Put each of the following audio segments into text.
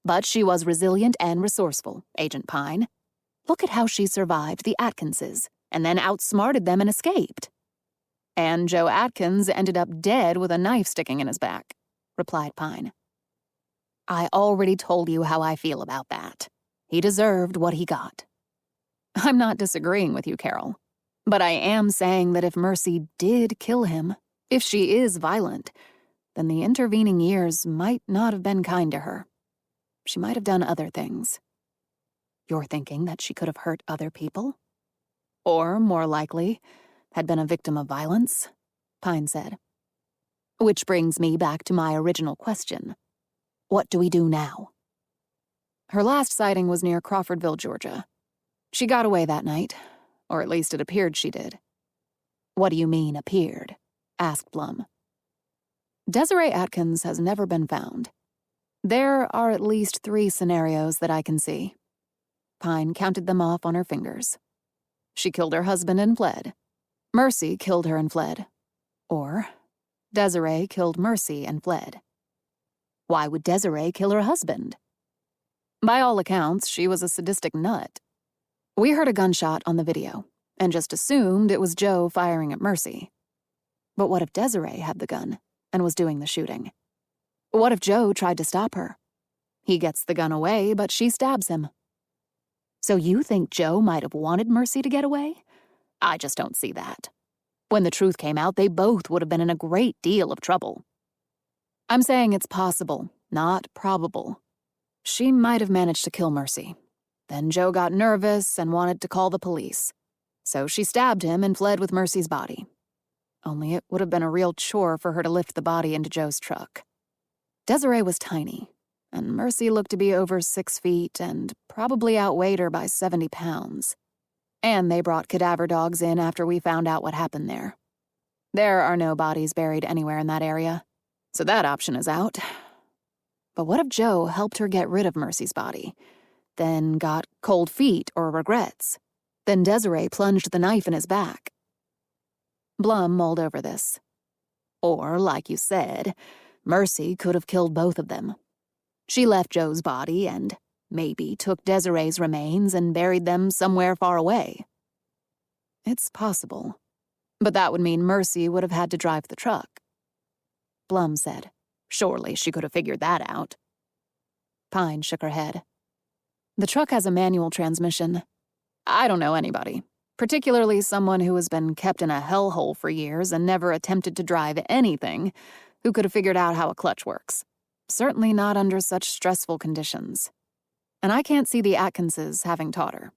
But she was resilient and resourceful, Agent Pine. Look at how she survived the Atkinses, and then outsmarted them and escaped. And Joe Atkins ended up dead with a knife sticking in his back, replied Pine. I already told you how I feel about that. He deserved what he got. I'm not disagreeing with you, Carol. But I am saying that if Mercy did kill him, if she is violent, then the intervening years might not have been kind to her. She might have done other things. You're thinking that she could have hurt other people? Or, more likely, had been a victim of violence, Pine said. Which brings me back to my original question. What do we do now? Her last sighting was near Crawfordville, Georgia. She got away that night, or at least it appeared she did. What do you mean, appeared? Asked Blum. Desiree Atkins has never been found. There are at least 3 scenarios that I can see. Pine counted them off on her fingers. She killed her husband and fled. Mercy killed her and fled. Or Desiree killed Mercy and fled. Why would Desiree kill her husband? By all accounts, she was a sadistic nut. We heard a gunshot on the video, and just assumed it was Joe firing at Mercy. But what if Desiree had the gun and was doing the shooting? What if Joe tried to stop her? He gets the gun away, but she stabs him. So you think Joe might have wanted Mercy to get away? I just don't see that. When the truth came out, they both would have been in a great deal of trouble. I'm saying it's possible, not probable. She might have managed to kill Mercy. Then Joe got nervous and wanted to call the police. So she stabbed him and fled with Mercy's body. Only it would have been a real chore for her to lift the body into Joe's truck. Desiree was tiny, and Mercy looked to be over 6 feet and probably outweighed her by 70 pounds. And they brought cadaver dogs in after we found out what happened there. There are no bodies buried anywhere in that area, so that option is out. But what if Joe helped her get rid of Mercy's body, then got cold feet or regrets? Then Desiree plunged the knife in his back. Blum mulled over this. Or, like you said, Mercy could have killed both of them. She left Joe's body and maybe took Desiree's remains and buried them somewhere far away. It's possible, but that would mean Mercy would have had to drive the truck. Blum said, surely she could have figured that out. Pine shook her head. The truck has a manual transmission. I don't know anybody, particularly someone who has been kept in a hellhole for years and never attempted to drive anything, who could have figured out how a clutch works. Certainly not under such stressful conditions. And I can't see the Atkinses having taught her.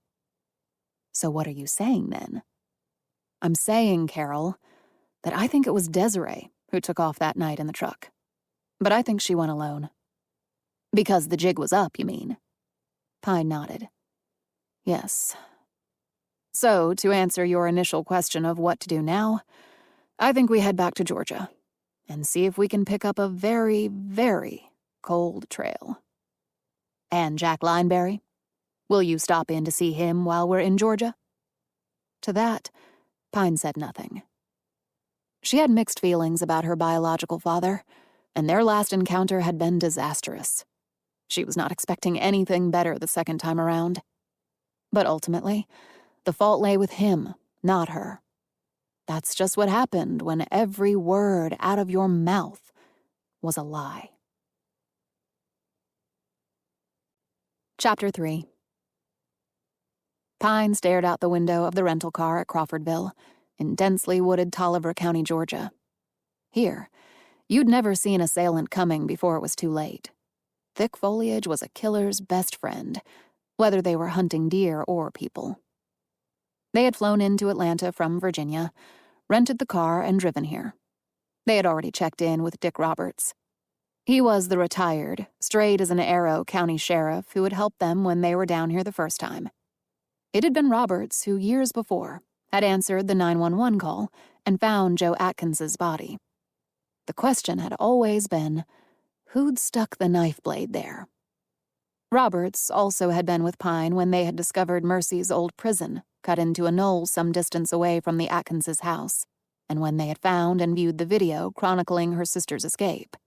So what are you saying, then? I'm saying, Carol, that I think it was Desiree who took off that night in the truck. But I think she went alone. Because the jig was up, you mean? Pine nodded. Yes. So, to answer your initial question of what to do now, I think we head back to Georgia and see if we can pick up a very, very cold trail. And Jack Lineberry? Will you stop in to see him while we're in Georgia? To that, Pine said nothing. She had mixed feelings about her biological father, and their last encounter had been disastrous. She was not expecting anything better the second time around. But ultimately, the fault lay with him, not her. That's just what happened when every word out of your mouth was a lie. Chapter 3. Pine stared out the window of the rental car at Crawfordville, in densely wooded Tolliver County, Georgia. Here, you'd never see an assailant coming before it was too late. Thick foliage was a killer's best friend, whether they were hunting deer or people. They had flown into Atlanta from Virginia, rented the car, and driven here. They had already checked in with Dick Roberts. He was the retired, straight as an arrow county sheriff who had helped them when they were down here the first time. It had been Roberts who, years before, had answered the 911 call and found Joe Atkins's body. The question had always been, who'd stuck the knife blade there? Roberts also had been with Pine when they had discovered Mercy's old prison, cut into a knoll some distance away from the Atkinses' house, and when they had found and viewed the video chronicling her sister's escape.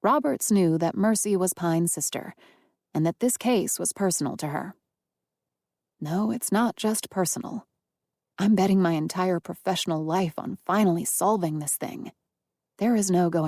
Roberts knew that Mercy was Pine's sister, and that this case was personal to her. No, it's not just personal. I'm betting my entire professional life on finally solving this thing. There is no going